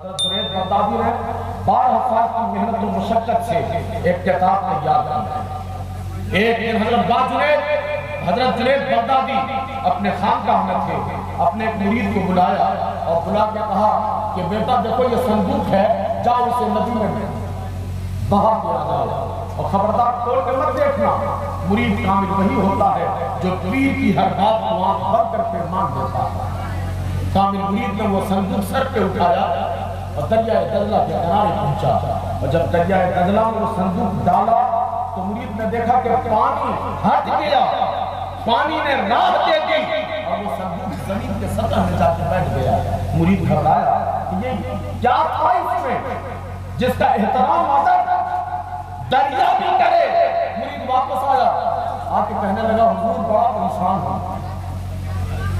جنید بغدادی نے 12 سال کی محنت و مشقت سے ایک کتاب تیار کی. ایک دن حضرت جنید بغدادی اپنے خانقاہ میں تھے. اپنے ایک مرید کو بلایا اور بلا کے کہا کہ بیٹا دیکھو یہ صندوق ہے، جاؤ اسے ندی میں بہا دیا جاؤ اور خبردار کھول کے مت دیکھنا. مرید کامل وہی ہوتا ہے جو پیر کی ہر بات کو آنکھ بند کر کے مان دیتا ہے. کامل مرید نے وہ صندوق سر پہ اٹھایا اور دریائے دجلہ کے کنارے پہنچا. اور جب دریائے دجلہ میں وہ صندوق ڈالا تو مرید نے دیکھا کہ پانی ہٹ گیا، پانی نے راہ دے دی اور وہ صندوق زمین کے سطح میں جا کے بیٹھ گیا. مرید گھبرایا کہ یہ کیا تھا اس میں جس کا احترام آتا دریا بھی کرے. مرید واپس آیا، آ کے کہنے لگا حضور بڑا پریشان ہوں،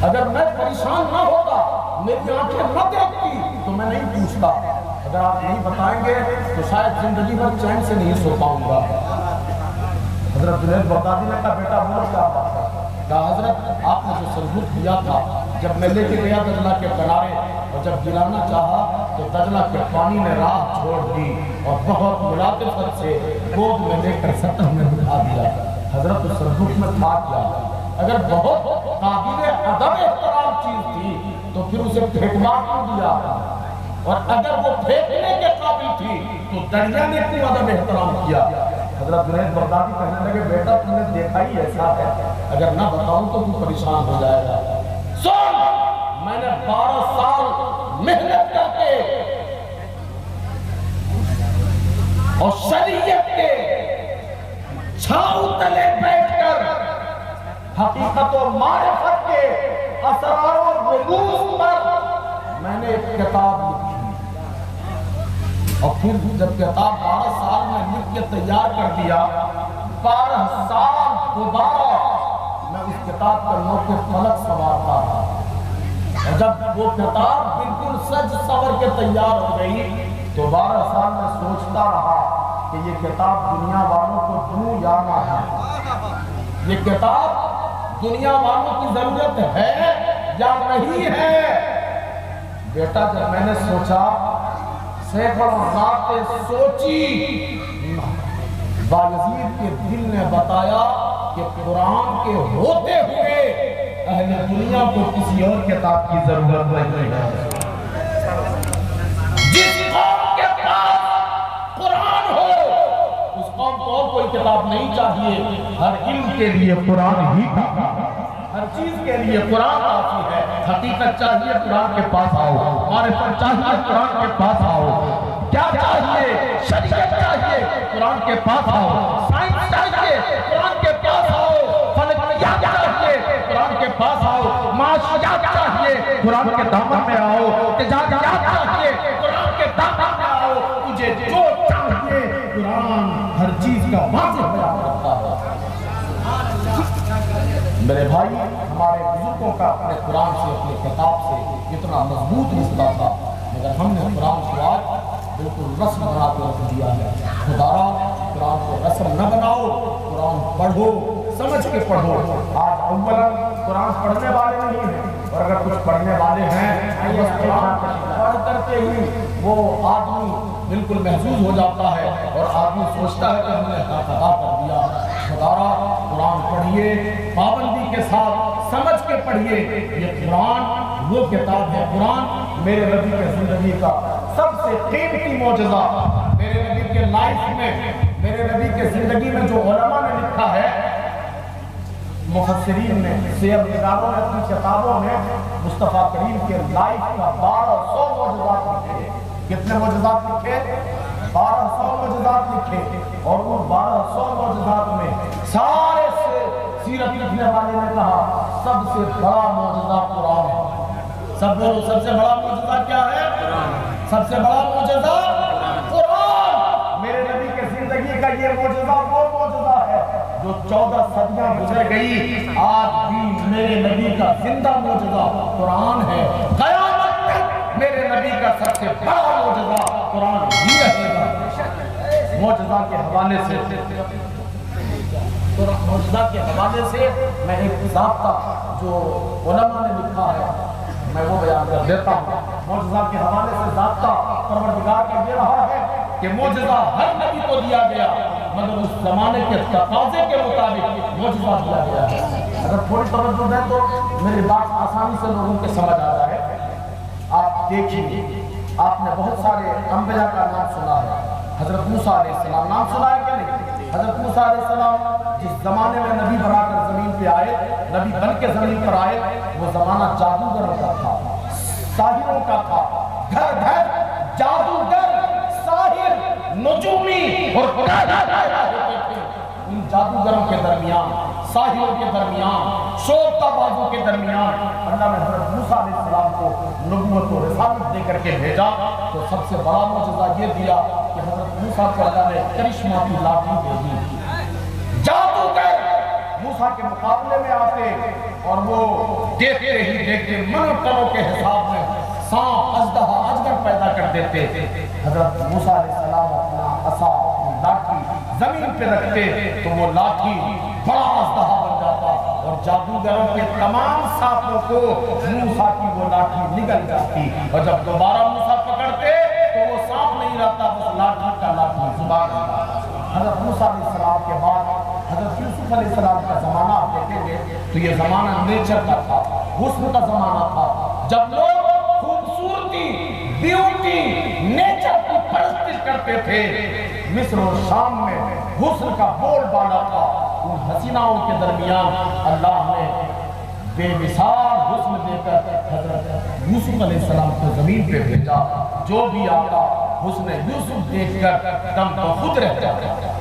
اگر میں پریشان نہ ہوتا، میری آنکھیں نہ دیکھتی تو میں نہیں پوچھتا. اگر آپ نہیں بتائیں گے تو شاید زندگی بھر چین سے نہیں سو پاؤں گا. حضرت جنید بغدادی نے کہا بیٹا بولو کیا بات ہے؟ کہا حضرت آپ نے جو صندوق دیا تھا جب میں لے کے گیا دجلہ کے کنارے اور جب گرانا چاہا تو دجلہ کے پانی نے راہ چھوڑ دی اور بہت ملاطفت سے گود میں لے کر سطح میں بٹھا دیا. حضرت اس صندوق میں تھا کیا؟ اگر بہت قابل ادب احترام چیز تھی تو پھر اسے پھینکوا کیوں دیا؟ اور اگر وہ پھینکنے کے قابل تھی تو دریا نے کیوں ادب احترام کیا؟ حضرت جنید بغدادی کہنے لگے بیٹا تم نے دیکھا ہی ایسا ہے، اگر نہ بتاؤں تو تو پریشان ہو جائے گا. سن، میں نے 12 سال محنت کر کے اور شریعت کے چھاؤں تلے بیٹھ کر حقیقت و معرفت کے اسرار و رموز پر میں نے ایک کتاب لکھی اور پھر جب کتاب 12 سال میں لکھ کے تیار کر دیا، 12 سال دوبارہ میں اس کتاب پر نوک فلک سنوارتا رہا. اور جب وہ کتاب بالکل سج سور کے تیار ہو گئی تو 12 سال میں سوچتا رہا کہ یہ کتاب دنیا والوں کو دوں یا نہ ہے. یہ کتاب دنیا والوں کی ضرورت ہے یا نہیں ہے؟ بیٹا جب میں نے سوچا، سینکڑوں راتیں سوچی، بایزید کے دل نے بتایا کہ قرآن کے ہوتے ہوئے اہل دنیا کو کسی اور کتاب کی ضرورت نہیں ہے. جس قوم کے پاس قرآن ہو اس قوم کو اور کوئی کتاب نہیں چاہیے. ہر علم کے لیے قرآن ہی کافی ہے، ہر چیز کے لیے قرآن کافی ہے. حقیقت چاہیے قرآن کے پاس آؤ، معرفت چاہیے قرآن کے پاس آؤ. کیا چاہیے؟ شریعت چاہیے قرآن کے پاس آؤ. سائنس چاہیے قرآن کے پاس آؤ. فلکیات چاہیے قرآن کے پاس آؤ. معاشیات چاہیے قرآن کے دامن میں آؤ. تجارت چاہیے قرآن کے دامن میں آؤ. تجھے جو چاہیے قرآن ہر چیز کا واضح بیان کرتا ہے. میرے بھائی، ہمارے بزرگوں کا اپنے قرآن سے، اپنے کتاب سے کتنا مضبوط رشتہ تھا، مگر ہم نے قرآن کو آج بالکل رسم بنا کے رکھ دیا ہے. خدارا قرآن کو رسم نہ بناؤ، قرآن پڑھو، سمجھ کے پڑھو. آج اولا قرآن پڑھنے والے نہیں ہیں، اور اگر کچھ پڑھنے والے ہیں بس قرآن پڑھ کرتے ہی وہ آدمی بالکل محظوظ ہو جاتا ہے اور آدمی سوچتا ہے کہ ہم نے خطا کر دیا. خدارا قرآن پڑھیے، پابندی کے ساتھ سمجھ کے پڑھیے. یہ قرآن وہ کتاب ہے. قرآن میرے نبی کے زندگی کا سب سے قیمتی معجزہ. میرے نبی کے لائف میں، میرے نبی کے زندگی میں جو علماء نے لکھا ہے، مفسرین نے، سیر نگاروں نے اپنی کتابوں میں مصطفیٰ کریم کے لائف کا 1200 معجزات لکھے. کتنے معجزات لکھے؟ 1200 معجزات لکھے. اور وہ 1200 معجزات میں سارے سے سیرت لکھنے والے نے کہا سب سے بڑا معجزہ قرآن ہے. سب سے بڑا معجزہ کیا ہے؟ سب سے بڑا معجزہ قرآن. میرے نبی کے زندگی کا یہ معجزہ وہ معجزہ ہے جو 14 صدیاں گزر گئی، آج بھی میرے نبی کا زندہ معجزہ قرآن ہے. قیامت تک میرے نبی کا سب سے بڑا معجزہ قرآن ہی رہے گا. معجزہ کے حوالے سے میں ایک ضابطہ جو علماء نے لکھا ہے میں وہ بیان بیان کر دیتا ہوں۔ معجزہ کے حوالے سے ضابطہ پروردگار کا یہ رہا ہے کہ معجزہ ہر نبی کو دیا گیا مگر اس زمانے کے تقاضے کے مطابق معجزہ دیا گیا ہے۔ اگر تھوڑی توجہ دیں تو میری بات آسانی سے لوگوں کے سمجھ آ رہا ہے۔ آپ دیکھیے، آپ نے بہت سارے انبیاء کا نام سنا ہے۔ حضرت موسیٰ علیہ السلام نام سنا ہے کہ نہیں؟ حضرت موسیٰ علیہ السلام جس زمانے میں نبی بنا کر زمین پہ آئے، نبی بن کے زمین پر آئے، وہ زمانہ جادوگروں کا تھا، ساحروں کا تھا۔ گھر گھر جادوگر، ساحر، نجومی اور ہوتے تھے۔ ان جادوگروں کے درمیان، ساحروں کے درمیان، شوفتہ بازوں کے درمیان اللہ نے حضرت موسیٰ علیہ السلام کو نبوت و رسالت دے کر کے بھیجا۔ تو سب سے بڑا معجزہ یہ دیا کہ حضرت موسیٰ کو اللہ نے کرشمہ کی لاٹھی دے دی۔ جادوگر موسیٰ کے مقابلے میں آتے اور وہ دیکھتے ہی دیکھتے منو تنوں کے حساب میں سانپ، اژدہا، اجگر پیدا کر دیتے۔ حضرت موسیٰ علیہ السلام اپنا عصا، اپنی لاٹھی زمین پہ رکھتے تو وہ لاٹھی بڑا اژدہا بن جاتا اور جادوگروں کے تمام سانپوں کو موسیٰ کی وہ لاٹھی نگل جاتی، اور جب دوبارہ موسیٰ پکڑتے تو وہ سانپ نہیں رہتا، بس لاٹھی کا لاٹھی زبان رہتا۔ حضرت موسیٰ علیہ السلام کے بعد حضرت یوسف علیہ السلام کا زمانہ آپ دیکھیں گے تو یہ زمانہ نیچر کا تھا، حسن کا زمانہ تھا، جب لوگ خوبصورتی، بیوٹی، نیچر کی پرستش کرتے تھے۔ مصر اور شام میں حسن کا بول بالا تھا۔ ان حسیناؤں کے درمیان اللہ نے بے مثال حسن دے کر حضرت یوسف علیہ السلام کو زمین پہ بھیجا۔ جو بھی آتا حسن یوسف دیکھ کر دم تو خود رہ جاتا۔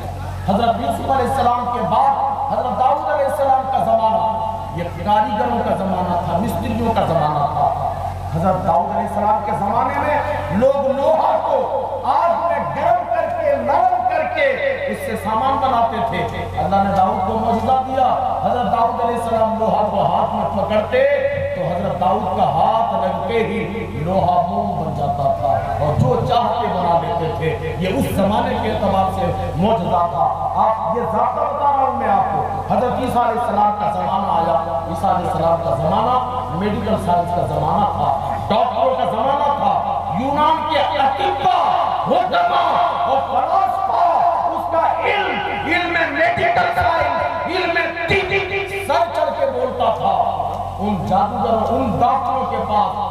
حضرت یوسف علیہ السلام کے بعد حضرت داؤد علیہ السلام کا زمانہ یہ کاریگروں کا زمانہ تھا، مستریوں کا زمانہ تھا۔ حضرت داؤد علیہ السلام کے زمانے میں لوگ لوہا کو آگ میں گرم کر کے، نرم کر کے اس سے سامان بناتے تھے۔ اللہ نے داؤد کو معجزہ دیا، حضرت داؤد علیہ السلام لوہا کو ہاتھ میں پکڑتے تو حضرت داؤد کا ہاتھ لگتے ہی لوہا موم بن جاتا تھا اور جو چاہتے بنا لیتے تھے۔ یہ اس زمانے کے اعتبار سے معجزہ تھا۔ آپ یہ ضابطہ بتا رہا ہوں میں آپ کو۔ حضرت عیسیٰ علیہ السلام کا زمانہ آیا، عیسیٰ علیہ السلام کا زمانہ میڈیکل سائنس کا زمانہ تھا، ڈاکٹروں کا زمانہ تھا۔ یونان کے اطباء، حکما اور فلاسفہ اس کا علم میڈیکل سائنس، علم طب سر چڑھ کے بولتا تھا۔ ان جادوگروں، ان ڈاکٹروں کے پاس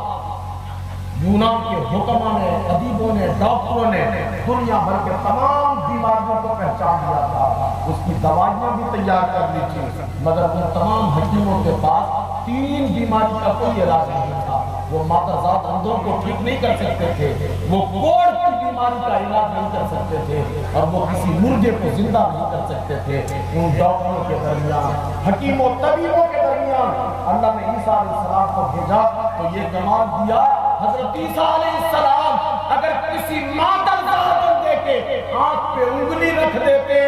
یونان کے حکماں نے، ادیبوں نے، ڈاکٹروں نے دنیا بھر کے تمام بیماریوں کو پہچان لیا تھا، اس کی دوائیاں بھی تیار کر لی تھی، مگر ان تمام حکیموں کے پاس 3 بیماری کا کوئی علاج نہیں تھا۔ وہ مادرزاد اندھوں کو ٹھیک نہیں کر سکتے تھے، وہ کوڑ کی بیماری کا علاج نہیں کر سکتے تھے، اور وہ کسی مردے کو زندہ نہیں کر سکتے تھے۔ ان ڈاکٹروں کے درمیان، حکیموں طبیبوں کے درمیان اللہ نے عیسیٰ علیہ السلام کو بھیجا تو یہ کمال دیا۔ حضرت عیسیٰ علیہ السلام اگر کسی مادرزاد بندے کے آنکھ پہ انگلی رکھ دیتے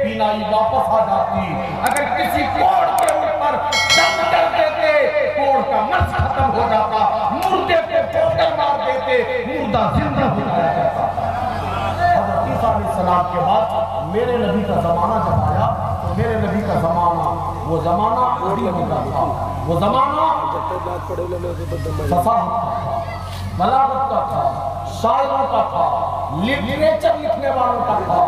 بینائی واپس آ جاتی، اگر کسی کوڑ کے اوپر دم کر دیتے کوڑ کا مرض ختم ہو جاتا، مردے پہ پوٹر مار دیتے مردہ زندہ ہو جاتا۔ حضرت عیسیٰ علیہ السلام کے بعد میرے نبی کا زمانہ جب آیا تو میرے نبی کا زمانہ وہ زمانہ اوڑیوں کا تھا، وہ زمانہ فصاحت کا تھا، بلاغت کا تھا، شاعروں کا تھا، لٹریچر لکھنے والوں کا تھا۔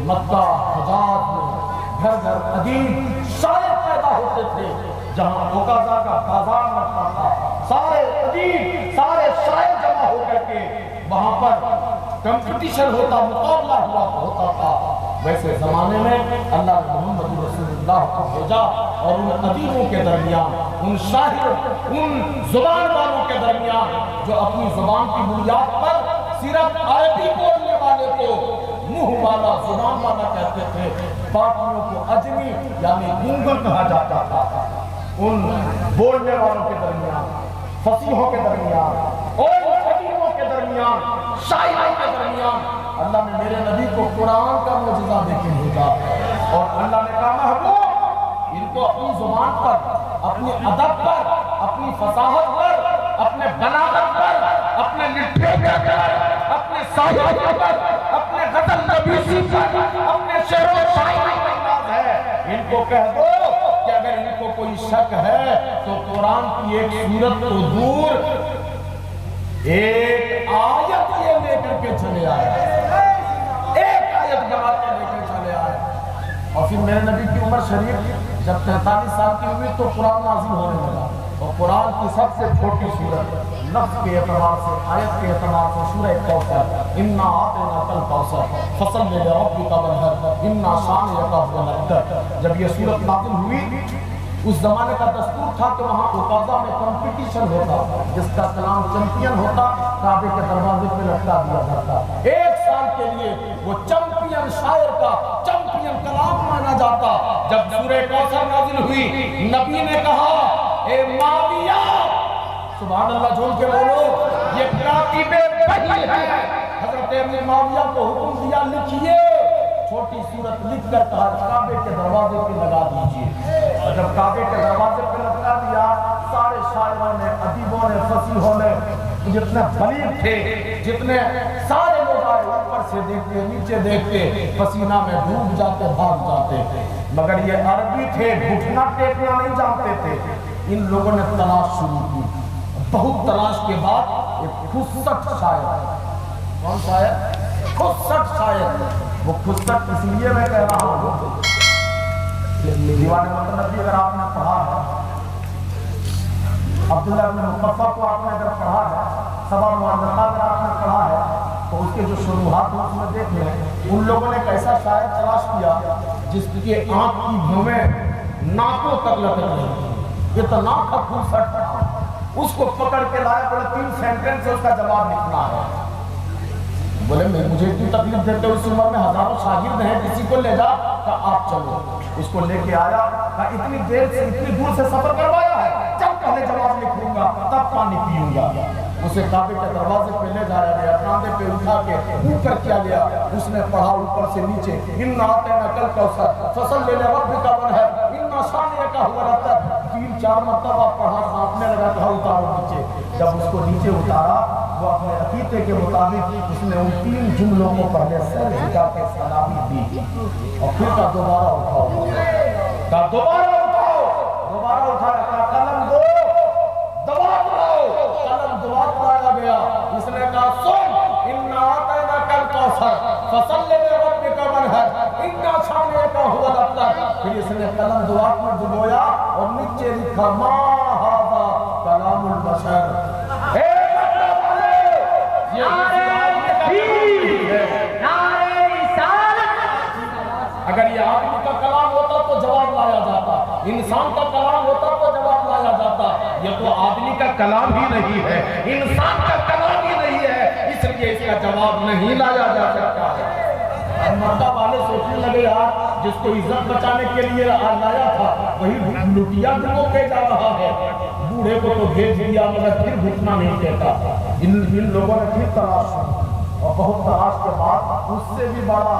مکہ، حجاز میں گھر گھر ادیب شاعر پیدا ہوتے تھے، جہاں اوکازا کا بازار لگتا تھا، سارے ادیب، سارے شاعر جمع ہو کر کے وہاں پر کمپٹیشن ہوتا، مقابلہ ہوتا تھا۔ ویسے زمانے میں اللہ نے محمد رسول اللہ کو بھیجا اور ان ادیبوں کے درمیان، ان شاعروں، ان زبان والوں کے درمیان جو اپنی زبان کی بنیاد پر صرف عربی بولنے والے کو منہ والا، زبان والا کہتے تھے، باقیوں کو اجمی یعنی گونگا کہا جاتا تھا۔ ان بولنے والوں کے درمیان، فصیحوں کے درمیان اور ادیبوں کے درمیان، شاعروں کے درمیان اللہ نے میرے نبی کو قرآن کا معجزہ دے کے بھیجا، اور اللہ نے کہا محبوب ان کو اپنی زبان پر، اپنی ادب پر، اپنی فصاحت پر، اپنے بلاغت پر، اپنے لٹریچر پر، اپنے سائنس پر، اپنے غزل نویسی پر، اپنے شعر و شاعری پر ناز ہے۔ ان کو کہہ دو کہ اگر ان کو کوئی شک ہے تو قرآن کی ایک سورت تو دور ایک آیت یہ لے کر کے چلے آئے، ایک آیت بنا کے لے کر چلے آئے۔ اور پھر میرے نبی کی عمر شریف جب 43 سال کی ہوئی تو قرآن نازل ہونے لگا، اور قرآن کی سب سے چھوٹی سورت لفظ کے اعتبار سے، آیت کے اعتبار سے سورہ کوثر، انا اعطیناک الکوثر فصل لربک وانحر انا شانئک هو الابتر۔ جب یہ سورت نازل ہوئی، اس زمانے کا دستور تھا کہ وہاں عقاضہ میں کمپٹیشن ہوتا، جس کا کلام چمپئن ہوتا کعبے کے دروازے پہ لٹکا دیا جاتا۔ ایک سال کے لیے وہ چمپئن شاعر کا چمپئن کلام مانا جاتا۔ جب سورہ کوثر نازل ہوئی، نبی نے کہا اے معاویہ، سبحان اللہ جھول کے بولو، یہ کاتب وحی ہے۔ حضرت ابن معاویہ کو حکم دیا لکھیے، چھوٹی صورت لکھ کر کہا کعبے کے دروازے پہ لگا دیجیے۔ اور جب کعبے کے دروازے پہ لگا دیا، سارے شاعروں نے، ادیبوں نے، فصیحوں نے، جتنے بلیغ تھے، جتنے سارے لوگ آئے، اوپر سے دیکھتے نیچے دیکھتے، پسینہ میں ڈوب جاتے، بھاگ جاتے۔ مگر یہ عربی تھے، گھٹنا ٹیکنا نہیں جانتے تھے۔ ان لوگوں نے تلاش شروع کی، بہت تلاش کے بعد ایک خسٹ شاعر، کون شاعر؟ خسٹ شاعر۔ وہ خسٹ اس لیے میں کہہ رہا ہوں، دیوان مطلبی اگر آپ نے پڑھا ہے، عبداللہ بن مقفع کو آپ نے اگر پڑھا ہے، سبع معجزہ اگر آپ نے پڑھا ہے، تو اس کے جو شروحات ہیں اس میں دیکھ لیں، ان لوگوں نے ایک ایسا شاعر تلاش کیا جس کے آنکھ کی بھویں ناکوں تک لٹک رہی تھی، اتنا خسٹ تھا۔ اس کو پکڑ کے لایا، بولے 3 سینٹنس سے اس کا جواب لکھنا ہے۔ بولے مجھے اتنی تکلیف دیتے ہو، اس عمر میں ہزاروں شاگرد ہیں، کسی کو لے جا، کہا آپ چلو۔ اس کو لے کے آیا، کہا اتنی دیر سے اتنی دور سے سفر کروایا ہے، جب پہلے جواب لکھوں گا تب پانی پیوں گا۔ اسے کعبے کے دروازے پہ لے جایا گیا، کاندھے پہ اٹھا کے اوپر کیا گیا، اس نے پڑھا اوپر سے نیچے، انا اعطیناک الکوثر فصل لربک وانحر انا شانئک هو الابتر۔ 3-4 مرتبہ پڑھا، کانپنے لگا، کہا اتارو نیچے۔ جب اس کو نیچے اتارا، وہ اپنے عقیدے کے مطابق اس نے ان 3 جملوں کو پہلے سر جھکا کے سلامی دی، اور پھر کہا دوبارہ اٹھاؤ، کہا دوبارہ اٹھاؤ، دوبارہ اٹھایا، کہا قلم دو، دوات لاؤ، قلم دوات لایا گیا۔ اس نے کہا سن، انا اعطیناک الکوثر فصل لربک وانحر انا شانئک هو الابتر۔ پھر اس نے قلم دوات میں ڈبویا اور نیچے لکھا ما ھذا کلام البشر۔ اگر یہ آدمی کا کلام ہوتا تو جواب لایا جاتا، انسان کا کلام ہوتا تو جواب لایا جاتا۔ یہ تو آدمی کا کلام ہی نہیں ہے، انسان کا کلام ہی نہیں ہے، اس لیے اس کا جواب نہیں لایا جا سکتا ہے۔ مکہ والے سوچنے لگے یار جس کو عزت بچانے کے لیے لایا تھا وہی لٹیا کو کے جا رہا ہے، بوڑھے کو تو بھیج دیا مگر پھر گھٹنا نہیں دیتا۔ ان لوگوں نے پھر تلاش کی، اور بہت تلاش کے بعد اس سے بھی بڑا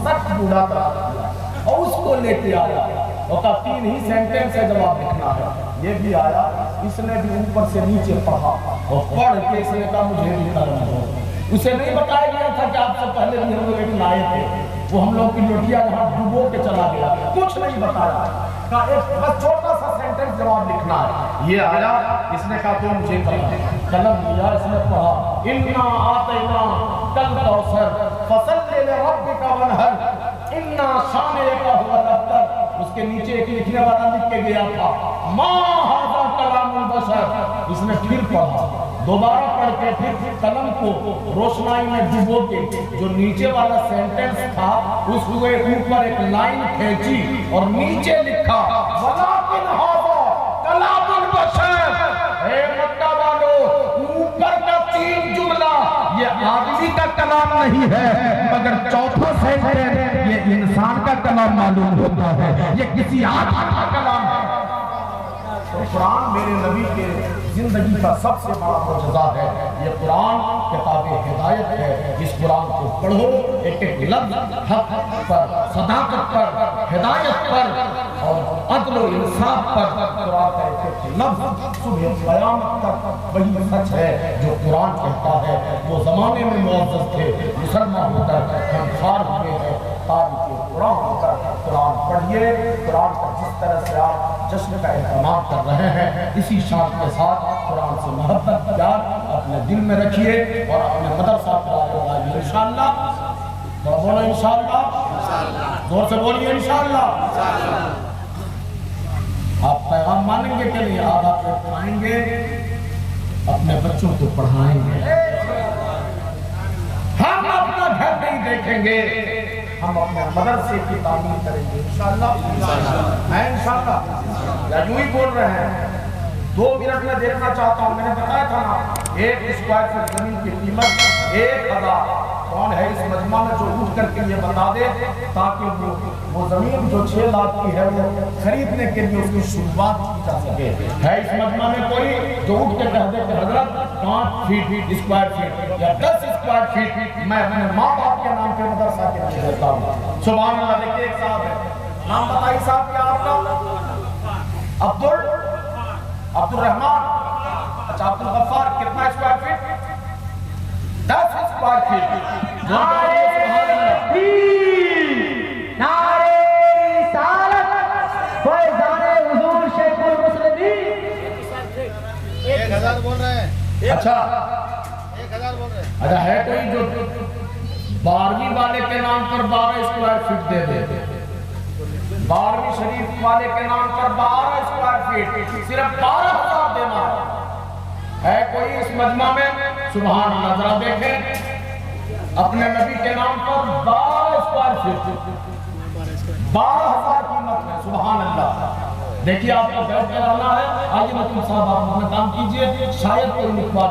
سچ بوڑھا تلاش کیا، اور اس کو لے کے آیا، اور کہا 3 ہی سینٹنس سے جواب لکھنا ہے۔ یہ بھی آیا، اس نے بھی اوپر سے نیچے پڑھا، اور پڑھ کے اس نے کہا مجھے بھی قلم دو۔ اسے نہیں بتایا گیا تھا کہ آپ سے پہلے بھی ہم لوگ ایک لائے تھے، وہ ہم لوگ کی لوٹیا جہاں ڈبو کے چلا گیا، کچھ نہیں بتایا، کہا ایک بس چھوٹا سا سینٹنس جواب لکھنا ہے۔ یہ آیا، اس نے کہا تو مجھے قلم لیا، اس نے پڑھا انا اعطیناک الکوثر فصل لربک وانحر انا شانئک هو الابتر۔ اس کے نیچے ایک لکھنے والا لکھ کے گیا تھا ما ھذا کلام البشر۔ اس نے پھر پڑھا، دوبارہ پڑھ کے پھر قلم کو روشنائی میں ڈبو کے جو نیچے والا سینٹنس تھا اس کو اوپر ایک لائن کھینچی اور نیچے لکھا ولیکن ھذا کلام البشر۔ اے مکہ والو، اوپر کا 3 جملہ یہ آدمی کا کلام نہیں ہے، مگر چوتھا سینٹنس یہ انسان کا کلام معلوم ہوتا ہے، یہ کسی آدمی کا کلام ہے۔ قرآن میرے نبی کے زندگی کا سب سے بڑا معجزہ ہے۔ یہ قرآن کتاب ہدایت ہے، اس قرآن کو پڑھو، ایک ایک لفظ حق پر، صداقت پر، ہدایت پر اور عدل و انصاف پر۔ قرآن کا ایک ایک لفظ صبح قیامت تک وہی سچ ہے جو قرآن کہتا ہے۔ وہ زمانے میں معزز تھے، مسلمان ہو کر ہم خار ہوئے ہیں، تاریخ قرآن ہو کر قرآن پڑھیے۔ قرآن کا جس طرح سے آپ جشن کا اہتمام کر رہے ہیں، اسی شان کے ساتھ قرآن سے محبت پیار اپنے دل میں رکھیے اور اپنے مدرسہ کو آگے بڑھائیے انشاءاللہ۔ بولو انشاءاللہ، زور سے بولیے انشاءاللہ۔ آپ پیغام مانیں گے کہ نہیں؟ آپ پڑھائیں گے، اپنے بچوں کو پڑھائیں گے، ہم اپنا گھر نہیں دیکھیں گے، ہم اپنے مدرسے کی تعمیر کریں گے انشاءاللہ۔ میں انشاءاللہ یا یوں ہی بول رہے ہیں؟ 2 منٹ میں دیکھنا چاہتا ہوں، میں نے بتایا تھا نا 1 اسکوائر فٹ زمین کی قیمت 1000۔ کون ہے اس مجمع میں جو اٹھ کر کے یہ بتا دے تاکہ وہ زمین جو 6 لاکھ کی ہے وہ خریدنے کے لیے اس کی شروعات کی جا سکے؟ ہے اس مجمع میں کوئی جو اٹھ کے کہہ دے کہ حضرت 5 فٹ اسکوائر فٹ یا 10 اسکوائر فٹ میں اپنے ماں باپ کے نام پہ مدرسہ کے لیے دیتا ہوں؟ سبحان اللہ۔ دیکھیے ایک صاحب ہے، نام بتائیے صاحب کیا آپ کا؟ عبد الرحمان، اچھا عبد الغفار، کتنا اسکوائر فٹ؟ 10 square fit. نعرہ تکبیر، نعرہ رسالت، فیضان حضور شیخ المسلمین۔ 1000 بول رہے ہیں۔ اچھا 1000 بول رہے ہیں۔ اچھا ہے کوئی جو 12ویں والے کے نام پر 12 اسکوائر فٹ دے دے؟ 12ویں شریف والے کے نام پر 12 اسکوائر فٹ، صرف 12,000 دینا ہے کوئی اس مجمع میں؟ سبحان اللہ۔ ذرا دیکھیں اپنے نبی کے نام پر 12 اسکوائر فٹ، 12,000 قیمت ہے، سبحان اللہ۔ دیکھیے آپ کو بیٹھ کر آنا ہے، آئیے مطلب صاحب آپ اپنا کام کیجئے، شاید کوئی نکوا